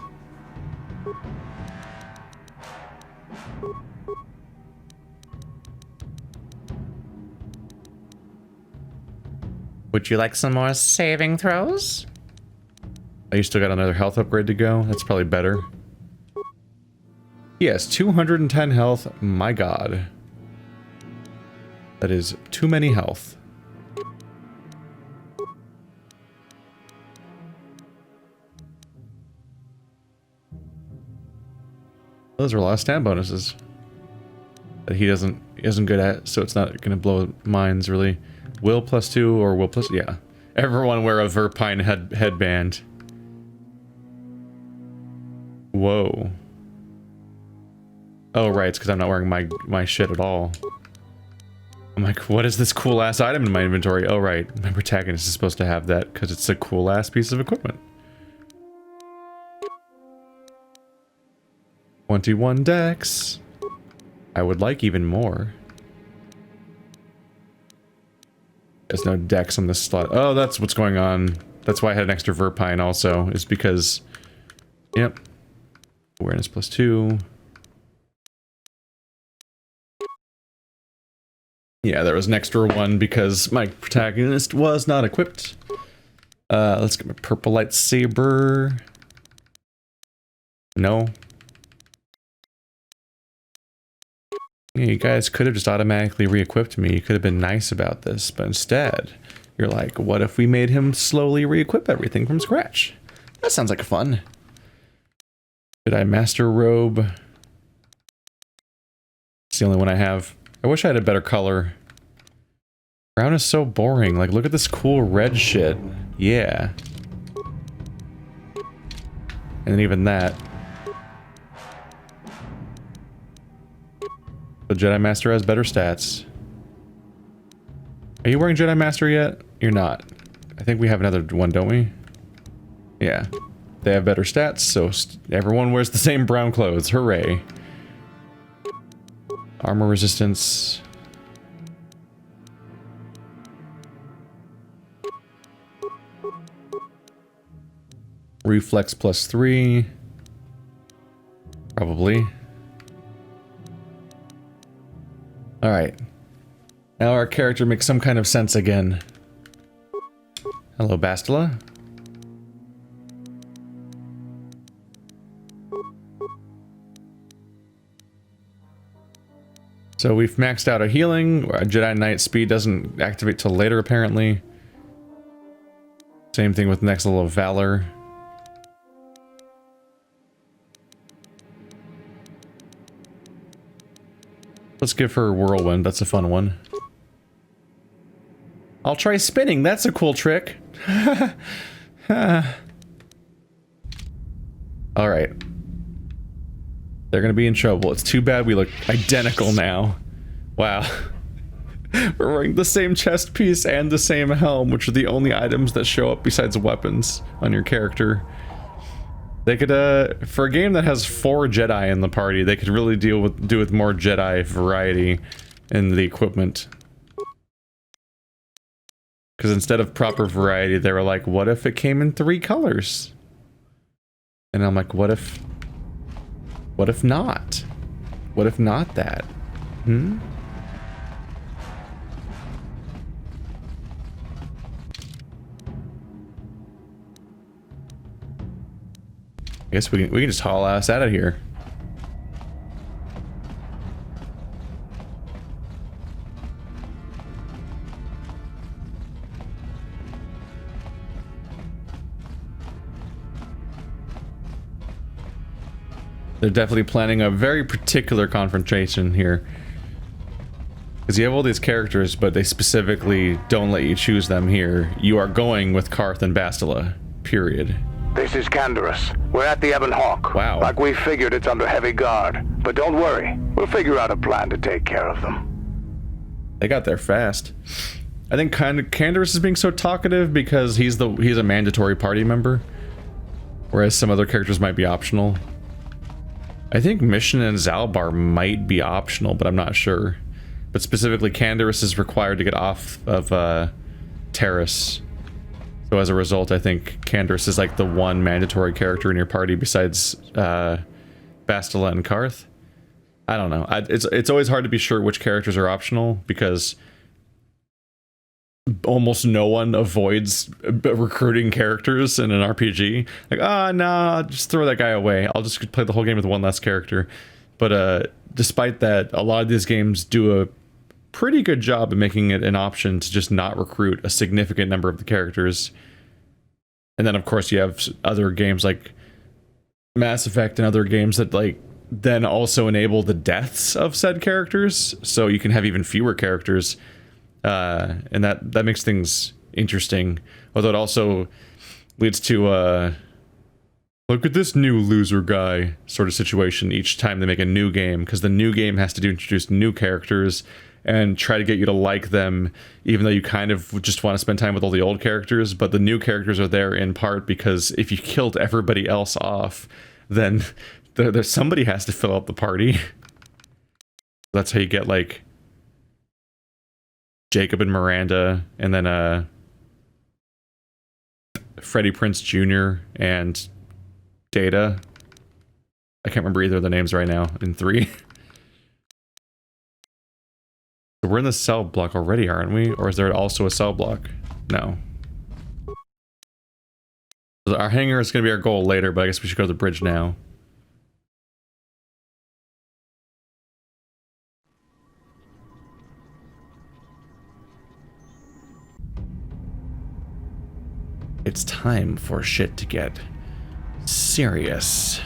Speaker 1: Would you like some more saving throws? Oh, you still got another health upgrade to go? That's probably better. Yes, 210 health. My god. That is too many health. Those are a lot of stand bonuses that he isn't good at, so it's not gonna blow minds really. Will +2 or will plus, yeah. Everyone wear a Verpine headband. Whoa. Oh right, it's because I'm not wearing my shit at all. I'm like, what is this cool ass item in my inventory? Oh right, my protagonist is supposed to have that because it's a cool ass piece of equipment. 21 dex. I would like even more. There's no dex on this slot. Oh, that's what's going on. That's why I had an extra Verpine also, is because... Yep. Awareness +2. Yeah, there was an extra one because my protagonist was not equipped. Let's get my purple lightsaber. No. Yeah, you guys could have just automatically re-equipped me. You could have been nice about this, but instead, you're like, what if we made him slowly re-equip everything from scratch? That sounds like fun. Jedi Master Robe. It's the only one I have. I wish I had a better color. Brown is so boring. Like, look at this cool red shit. Yeah. And then even that. The Jedi Master has better stats. Are you wearing Jedi Master yet? You're not. I think we have another one, don't we? Yeah. They have better stats, so everyone wears the same brown clothes. Hooray. Armor resistance. Reflex +3. Probably. Alright. Now our character makes some kind of sense again. Hello, Bastila. So we've maxed out a healing. Our Jedi Knight speed doesn't activate till later, apparently. Same thing with next level of Valor. Let's give her Whirlwind, that's a fun one. I'll try spinning. That's a cool trick. Alright. They're gonna be in trouble. It's too bad we look identical now. Wow. We're wearing the same chest piece and the same helm, which are the only items that show up besides weapons on your character. They could, for a game that has 4 Jedi in the party, they could really do with more Jedi variety in the equipment. Because instead of proper variety, they were like, what if it came in 3 colors? And I'm like, what if not? What if not that? Hmm? I guess we can just haul ass out of here. They're definitely planning a very particular confrontation here. Because you have all these characters, but they specifically don't let you choose them here. You are going with Carth and Bastila. Period.
Speaker 10: This is Canderous. We're at the Ebon Hawk.
Speaker 1: Wow.
Speaker 10: Like we figured, it's under heavy guard. But don't worry, we'll figure out a plan to take care of them.
Speaker 1: They got there fast. I think Canderous is being so talkative because he's a mandatory party member, whereas some other characters might be optional. I think Mission and Zalbar might be optional, but I'm not sure. But specifically, Canderous is required to get off of Terrace. So as a result, I think Canderous is like the one mandatory character in your party besides Bastila and Carth. I don't know. It's always hard to be sure which characters are optional because almost no one avoids recruiting characters in an RPG. Like, nah, just throw that guy away. I'll just play the whole game with one less character. But despite that, a lot of these games do a pretty good job of making it an option to just not recruit a significant number of the characters. And then of course you have other games like Mass Effect and other games that like then also enable the deaths of said characters, so you can have even fewer characters, and that makes things interesting, although it also leads to look at this new loser guy sort of situation each time they make a new game, because the new game has to introduce new characters and try to get you to like them, even though you kind of just want to spend time with all the old characters. But the new characters are there in part because if you killed everybody else off, then there's somebody has to fill out the party. That's how you get like Jacob and Miranda, and then Freddie Prinze Jr. and Data. I can't remember either of the names right now in 3. We're in the cell block already, aren't we? Or is there also a cell block? No. Our hangar is going to be our goal later, but I guess we should go to the bridge now. It's time for shit to get serious.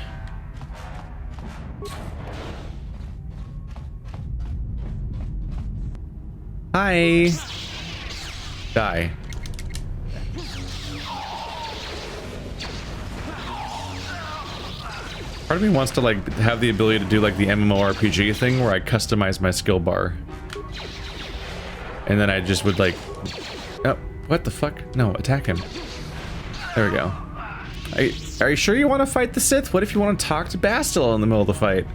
Speaker 1: Hi. Die. Part of me wants to like have the ability to do like the MMORPG thing where I customize my skill bar. And then I just would like, oh, what the fuck? No, attack him. There we go. Are you sure you want to fight the Sith? What if you want to talk to Bastila in the middle of the fight?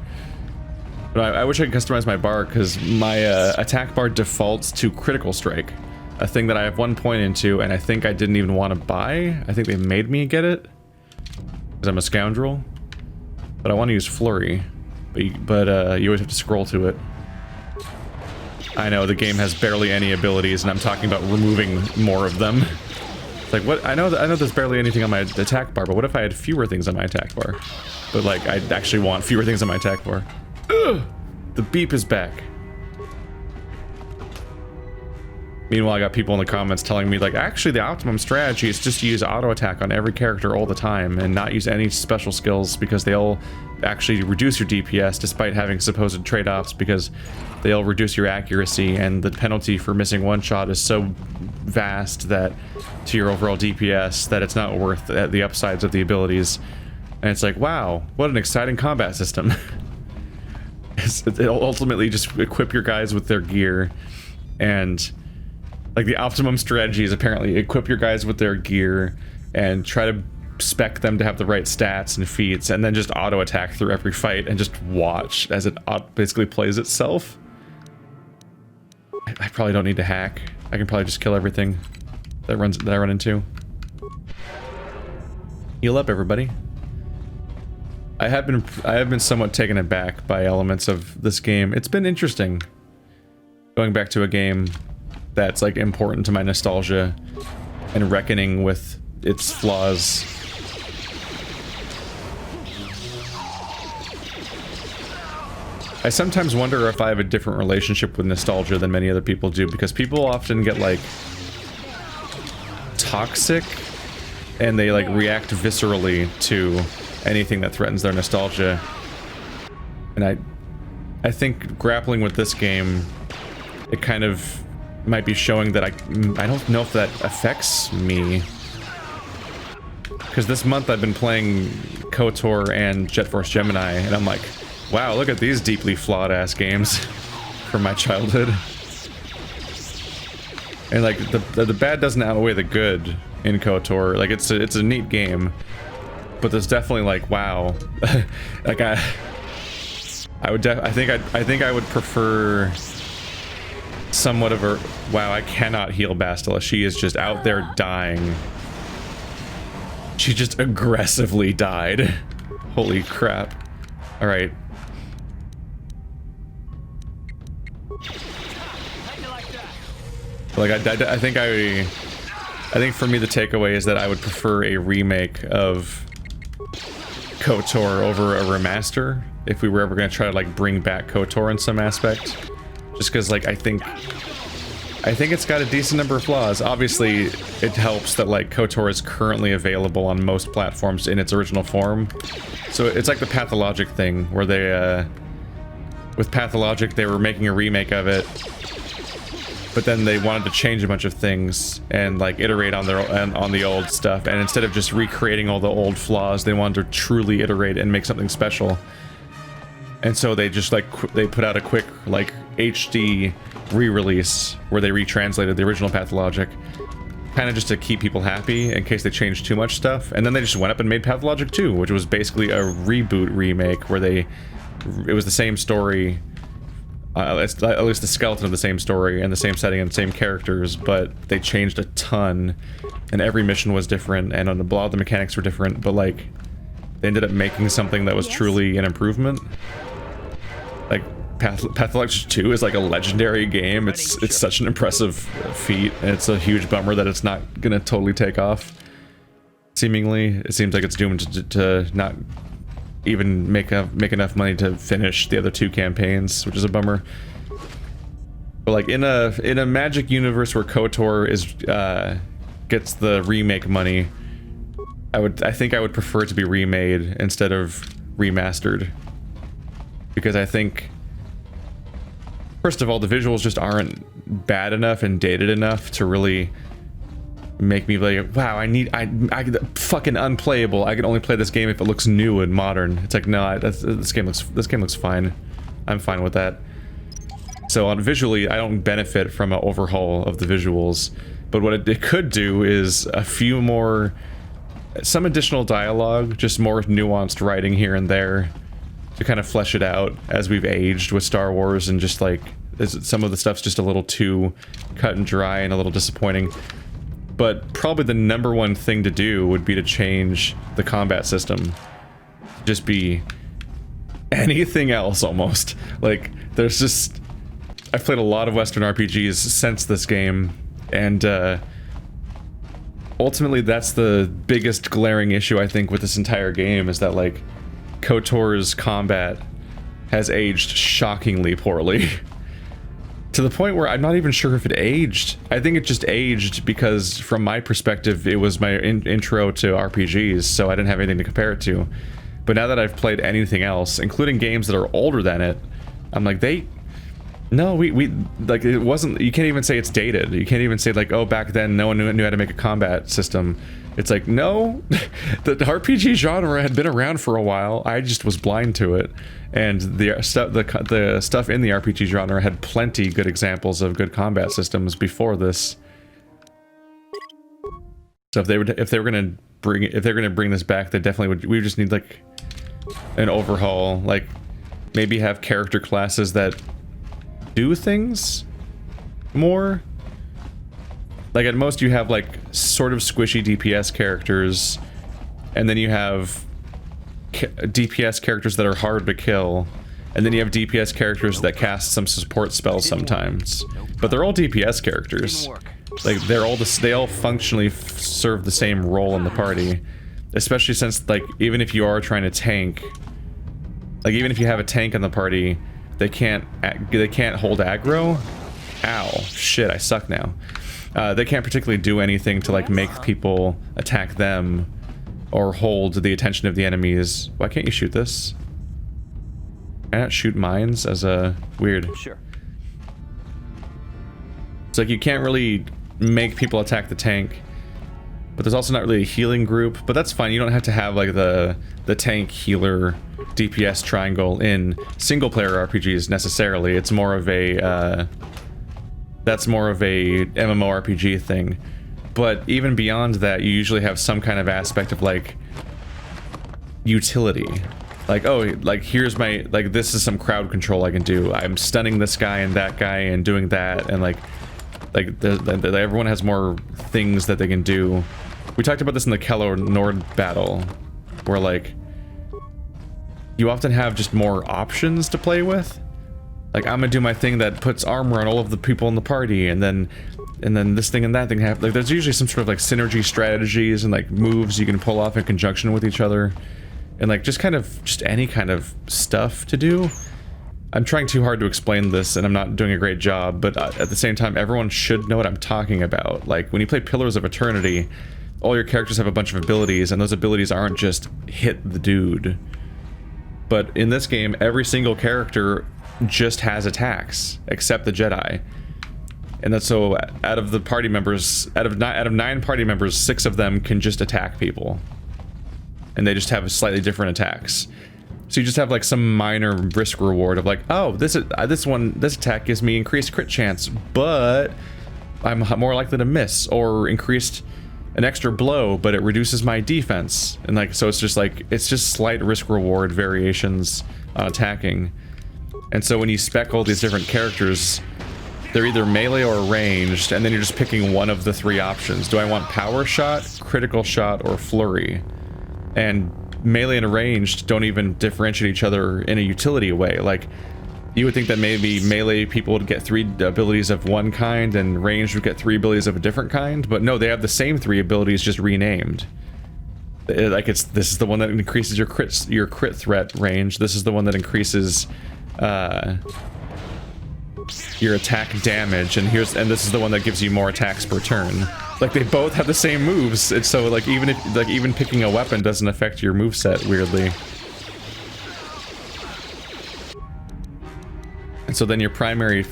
Speaker 1: But I wish I could customize my bar, because my attack bar defaults to critical strike, a thing that I have 1 point into, and I think I didn't even want to buy. I think they made me get it because I'm a scoundrel. But I want to use flurry, but you always have to scroll to it. I know the game has barely any abilities, and I'm talking about removing more of them. It's like, what? I know there's barely anything on my attack bar, but what if I had fewer things on my attack bar? But like, I actually want fewer things on my attack bar. Ugh, the beep is back. Meanwhile, I got people in the comments telling me, like, actually the optimum strategy is just to use auto attack on every character all the time and not use any special skills, because they'll actually reduce your DPS despite having supposed trade-offs, because they'll reduce your accuracy, and the penalty for missing one shot is so vast that to your overall DPS that it's not worth the upsides of the abilities. And it's like, wow, what an exciting combat system. It'll ultimately just equip your guys with their gear, and like the optimum strategy is apparently equip your guys with their gear and try to spec them to have the right stats and feats, and then just auto attack through every fight and just watch as it basically plays itself. I probably don't need to hack. I can probably just kill everything that I run into. Heal up, everybody. I have been somewhat taken aback by elements of this game. It's been interesting going back to a game that's like important to my nostalgia and reckoning with its flaws. I sometimes wonder if I have a different relationship with nostalgia than many other people do, because people often get like toxic and they like react viscerally to anything that threatens their nostalgia. And I think grappling with this game, it kind of might be showing that I don't know if that affects me. Because this month I've been playing KOTOR and Jet Force Gemini, and I'm like, wow, look at these deeply flawed ass games from my childhood. And like the bad doesn't outweigh the good in KOTOR. Like it's a neat game, but there's definitely like, wow, like I think I would prefer somewhat of a, wow, I cannot heal Bastila. She is just out there dying. She just aggressively died. Holy crap. All right. Like I think for me the takeaway is that I would prefer a remake of KOTOR over a remaster if we were ever going to try to like bring back KOTOR in some aspect. Just because like I think it's got a decent number of flaws. Obviously it helps that like KOTOR is currently available on most platforms in its original form. So it's like the Pathologic thing where they with Pathologic they were making a remake of it, but then they wanted to change a bunch of things and like iterate on the old stuff, and instead of just recreating all the old flaws, they wanted to truly iterate and make something special. And so they just like they put out a quick like HD re-release where they retranslated the original Pathologic, kind of just to keep people happy in case they changed too much stuff. And then they just went up and made Pathologic 2, which was basically a reboot remake where it was the same story, at least the skeleton of the same story and the same setting and same characters, but they changed a ton and every mission was different and a lot of the mechanics were different, but like they ended up making something that was truly an improvement. Like Pathologic 2 is like a legendary game. It's such an impressive feat, and it's a huge bummer that it's not gonna totally take off. Seemingly, it seems like it's doomed to not even make enough money to finish the other two campaigns, which is a bummer. But like in a magic universe where KOTOR gets the remake money, I think I would prefer it to be remade instead of remastered. Because I think, first of all, the visuals just aren't bad enough and dated enough to really make me like, wow, I fucking unplayable. I can only play this game if it looks new and modern. It's like, no, this game looks fine. I'm fine with that. So on visually, I don't benefit from an overhaul of the visuals, but what it could do is some additional dialogue, just more nuanced writing here and there, to kind of flesh it out as we've aged with Star Wars, and just like some of the stuff's just a little too cut and dry and a little disappointing. But probably the number one thing to do would be to change the combat system. Just be anything else almost. Like there's just, I've played a lot of Western RPGs since this game, and ultimately that's the biggest glaring issue I think with this entire game, is that like KOTOR's combat has aged shockingly poorly. To the point where I'm not even sure if it aged. I think it just aged because, from my perspective, it was my intro to RPGs, so I didn't have anything to compare it to. But now that I've played anything else, including games that are older than it, I'm like, no, we like, it wasn't, you can't even say it's dated. You can't even say like, oh, back then no one knew how to make a combat system. It's like, no, the RPG genre had been around for a while. I just was blind to it. And the stuff in the RPG genre had plenty good examples of good combat systems before this. So if they're gonna bring this back, they definitely would. We just need like an overhaul, like maybe have character classes that do things more. Like at most you have like sort of squishy DPS characters, and then you have DPS characters that are hard to kill, and then you have DPS characters that cast some support spells sometimes. But they're all DPS characters. Like they all functionally serve the same role in the party, especially since like even if you are trying to tank, like even if you have a tank in the party, they can't hold aggro. Ow, shit, I suck now. They can't particularly do anything to like make people attack them or hold the attention of the enemies. Why can't you shoot this? Can I not shoot mines as a weird? Sure. It's like you can't really make people attack the tank, but there's also not really a healing group. But that's fine. You don't have to have like the tank healer DPS triangle in single player RPGs necessarily. It's more of a that's more of a MMORPG thing. But even beyond that, you usually have some kind of aspect of like utility. Like, oh, like here's my, like this is some crowd control I can do. I'm stunning this guy and that guy and doing that, and like everyone has more things that they can do. We talked about this in the Kello Nord battle, where like you often have just more options to play with. Like I'm gonna do my thing that puts armor on all of the people in the party, and then this thing and that thing happen. Like there's usually some sort of like synergy strategies and like moves you can pull off in conjunction with each other, and like just any kind of stuff to do. I'm trying too hard to explain this, and I'm not doing a great job, but at the same time, everyone should know what I'm talking about. Like when you play Pillars of Eternity, all your characters have a bunch of abilities, and those abilities aren't just hit the dude. But in this game, every single character just has attacks, except the Jedi. And that's so out of the party members, out of 9 party members, 6 of them can just attack people. And they just have slightly different attacks. So you just have like some minor risk reward of like, oh, this attack gives me increased crit chance, but I'm more likely to miss, or increased an extra blow, but it reduces my defense. And like, so it's just slight risk reward variations on attacking. And so when you spec all these different characters, they're either melee or ranged, and then you're just picking one of the 3 options. Do I want power shot, critical shot, or flurry? And melee and ranged don't even differentiate each other in a utility way. Like, you would think that maybe melee people would get 3 abilities of one kind, and ranged would get 3 abilities of a different kind, but no, they have the same 3 abilities, just renamed. Like, this is the one that increases your crit threat range. This is the one that increases your attack damage, and this is the one that gives you more attacks per turn. Like, they both have the same moves. It's so like even picking a weapon doesn't affect your moveset weirdly. And so then your primary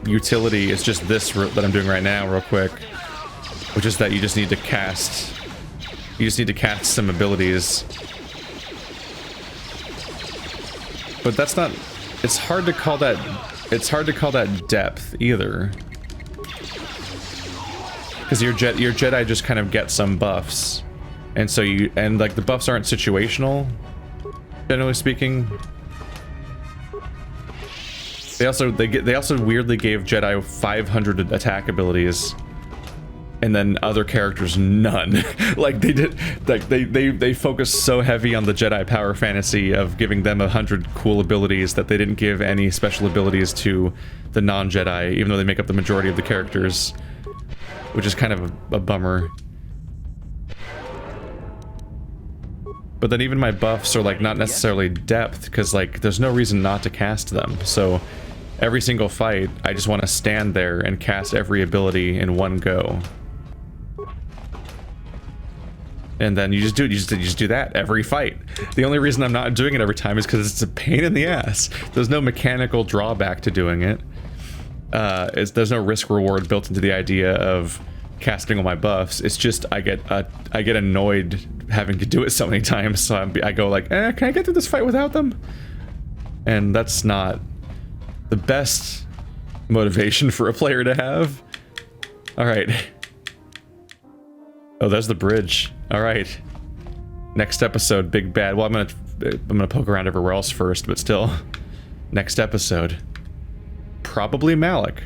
Speaker 1: utility is just this that I'm doing right now real quick, which is that you just need to cast some abilities. But that's not, it's hard to call that depth either. Because your Jedi just kind of get some buffs. And so like the buffs aren't situational, generally speaking. They also weirdly gave Jedi 500 attack abilities, and then other characters none. Like they focused so heavy on the Jedi power fantasy of giving them 100 cool abilities that they didn't give any special abilities to the non-Jedi, even though they make up the majority of the characters, which is kind of a bummer. But then even my buffs are like not necessarily depth, because like there's no reason not to cast them. So every single fight, I just want to stand there and cast every ability in one go. And then you just do that every fight. The only reason I'm not doing it every time is because it's a pain in the ass. There's no mechanical drawback to doing it. There's no risk reward built into the idea of casting all my buffs. It's just I get annoyed having to do it so many times, so I go like, can I get through this fight without them? And that's not the best motivation for a player to have. All right. Oh, there's the bridge. All right. Next episode, big bad. Well, I'm gonna poke around everywhere else first, but still. Next episode, probably Malik.